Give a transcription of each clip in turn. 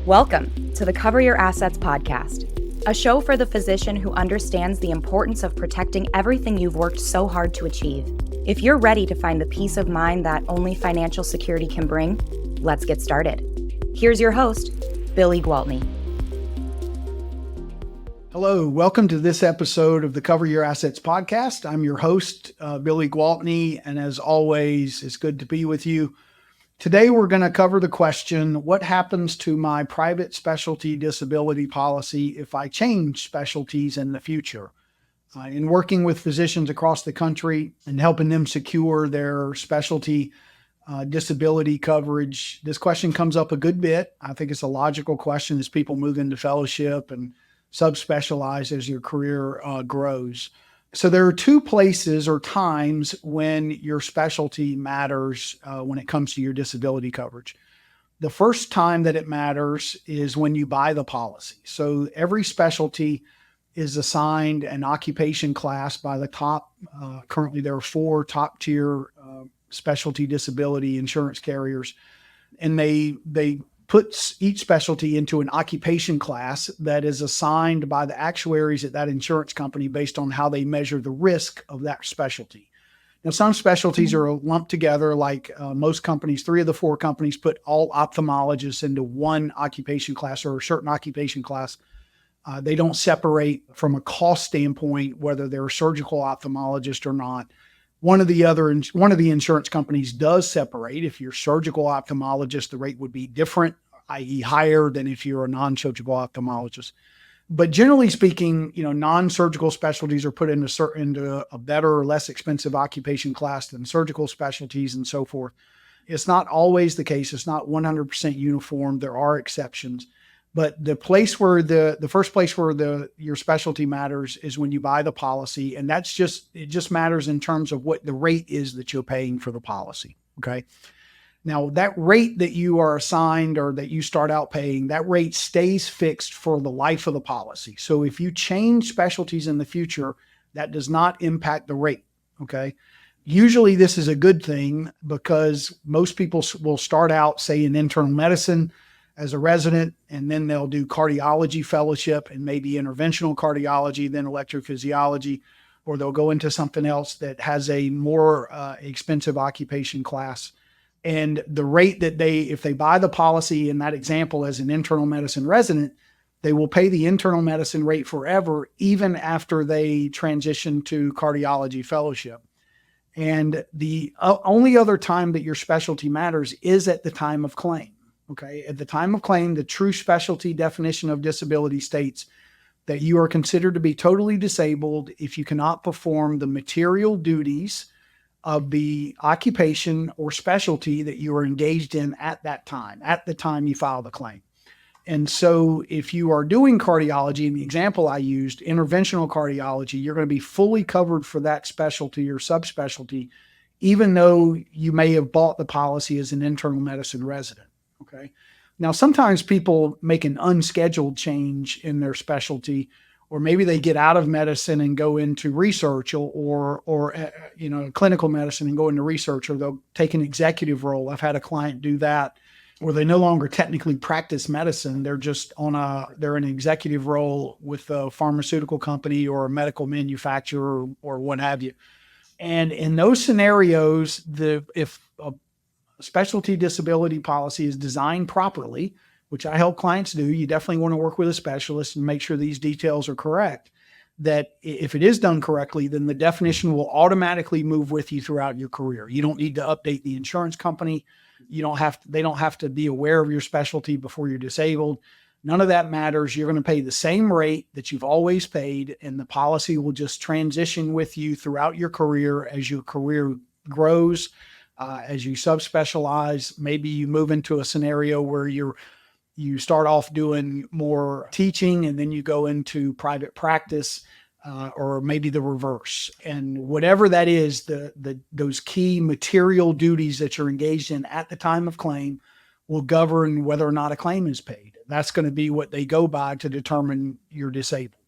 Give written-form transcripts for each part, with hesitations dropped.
Welcome to the Cover Your Assets podcast, a show for the physician who understands the importance of protecting everything you've worked so hard to achieve. If you're ready to find the peace of mind that only financial security can bring, let's get started. Here's your host, Billy Gwaltney. Hello, welcome to this episode of the Cover Your Assets podcast. I'm your host, Billy Gwaltney, and as always, it's good to be with you. Today, we're going to cover the question, what happens to my private specialty disability policy if I change specialties in the future? In working with physicians across the country and helping them secure their specialty disability coverage, this question comes up a good bit. I think it's a logical question as people move into fellowship and subspecialize as your career grows. So there are two places or times when your specialty matters when it comes to your disability coverage. The first time that it matters is when you buy the policy. So every specialty is assigned an occupation class by the top. Currently, there are 4 top tier specialty disability insurance carriers, and they puts each specialty into an occupation class that is assigned by the actuaries at that insurance company based on how they measure the risk of that specialty. Now, some specialties are lumped together, like most companies. 3 of the 4 companies put all ophthalmologists into one occupation class or a certain occupation class. They don't separate from a cost standpoint whether they're a surgical ophthalmologist or not. One of the insurance companies does separate. If you're a surgical ophthalmologist, the rate would be different, i.e. higher than if you're a non-surgical ophthalmologist. But generally speaking, non-surgical specialties are put into a better or less expensive occupation class than surgical specialties and so forth. It's not always the case. It's not 100% uniform. There are exceptions. But the place where the first place where your specialty matters is when you buy the policy, and it just matters in terms of what the rate is that you're paying for the policy. Okay. Now that rate that you are assigned or that you start out paying, that rate stays fixed for the life of the policy. So if you change specialties in the future, that does not impact the rate. Okay. Usually this is a good thing because most people will start out, say, in internal medicine as a resident, and then they'll do cardiology fellowship and maybe interventional cardiology, then electrophysiology, or they'll go into something else that has a more expensive occupation class. And the rate that if they buy the policy in that example as an internal medicine resident, they will pay the internal medicine rate forever, even after they transition to cardiology fellowship. And the only other time that your specialty matters is at the time of claim. Okay. At the time of claim, the true specialty definition of disability states that you are considered to be totally disabled if you cannot perform the material duties of the occupation or specialty that you are engaged in at that time, at the time you file the claim. And so if you are doing cardiology, in the example I used, interventional cardiology, you're going to be fully covered for that specialty or subspecialty, even though you may have bought the policy as an internal medicine resident. Okay. Now, sometimes people make an unscheduled change in their specialty, or maybe they get out of medicine and go into research or clinical medicine and go into research, or they'll take an executive role. I've had a client do that where they no longer technically practice medicine. They're just they're in an executive role with a pharmaceutical company or a medical manufacturer or what have you. And in those scenarios, if a specialty disability policy is designed properly, which I help clients do, you definitely want to work with a specialist and make sure these details are correct. That if it is done correctly, then the definition will automatically move with you throughout your career. You don't need to update the insurance company. They don't have to be aware of your specialty before you're disabled. None of that matters. You're going to pay the same rate that you've always paid, and the policy will just transition with you throughout your career as your career grows. As you subspecialize, maybe you move into a scenario where you start off doing more teaching and then you go into private practice, or maybe the reverse. And whatever that is, those key material duties that you're engaged in at the time of claim will govern whether or not a claim is paid. That's going to be what they go by to determine you're disabled.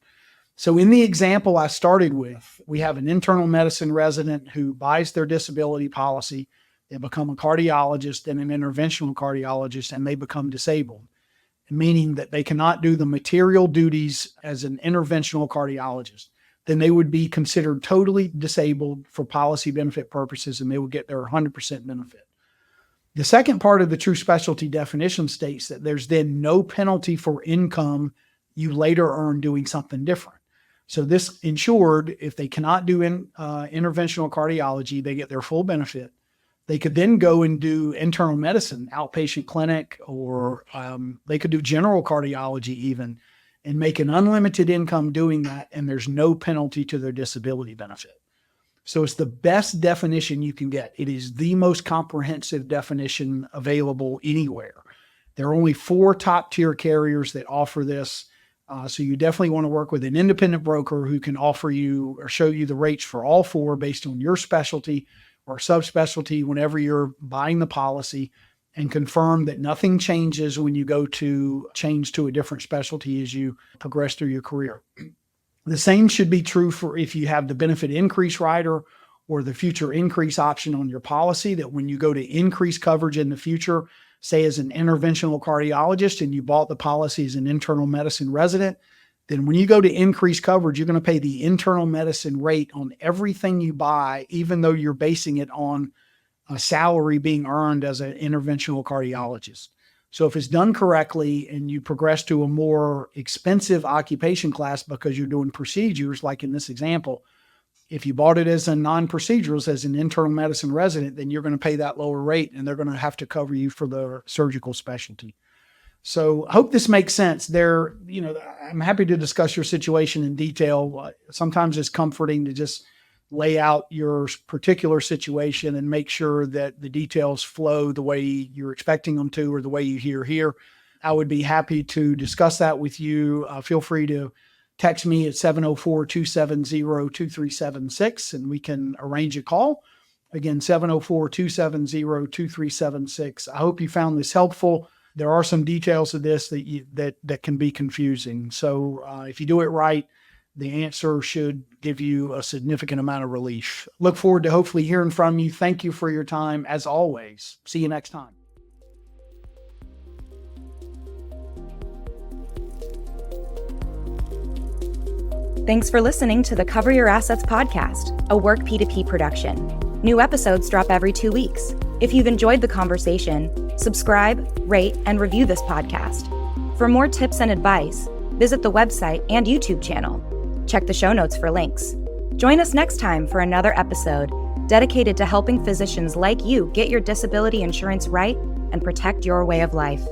So in the example I started with, we have an internal medicine resident who buys their disability policy. They become a cardiologist and an interventional cardiologist, and they become disabled. meaning that they cannot do the material duties as an interventional cardiologist, then they would be considered totally disabled for policy benefit purposes, and they would get their 100% benefit. The second part of the true specialty definition states that there's then no penalty for income you later earn doing something different. So this insured, if they cannot do interventional cardiology, they get their full benefit. They could then go and do internal medicine, outpatient clinic, or they could do general cardiology even, and make an unlimited income doing that, and there's no penalty to their disability benefit. So it's the best definition you can get. It is the most comprehensive definition available anywhere. There are only 4 top-tier carriers that offer this, so you definitely want to work with an independent broker who can offer you or show you the rates for all 4 based on your specialty or subspecialty whenever you're buying the policy, and confirm that nothing changes when you go to change to a different specialty as you progress through your career. The same should be true for if you have the benefit increase rider or the future increase option on your policy, that when you go to increase coverage in the future, say as an interventional cardiologist and you bought the policy as an internal medicine resident, then when you go to increase coverage, you're going to pay the internal medicine rate on everything you buy, even though you're basing it on a salary being earned as an interventional cardiologist. So if it's done correctly and you progress to a more expensive occupation class because you're doing procedures, like in this example, if you bought it as a non-procedurals, as an internal medicine resident, then you're going to pay that lower rate and they're going to have to cover you for the surgical specialty. So I hope this makes sense. I'm happy to discuss your situation in detail. Sometimes it's comforting to just lay out your particular situation and make sure that the details flow the way you're expecting them to or the way you hear here. I would be happy to discuss that with you. Feel free to text me at 704-270-2376 and we can arrange a call. Again, 704-270-2376. I hope you found this helpful. There are some details of this that can be confusing. So if you do it right, the answer should give you a significant amount of relief. Look forward to hopefully hearing from you. Thank you for your time, as always. See you next time. Thanks for listening to the Cover Your Assets podcast, a Work P2P production. New episodes drop every 2 weeks. If you've enjoyed the conversation, subscribe, rate, and review this podcast. For more tips and advice, visit the website and YouTube channel. Check the show notes for links. Join us next time for another episode dedicated to helping physicians like you get your disability insurance right and protect your way of life.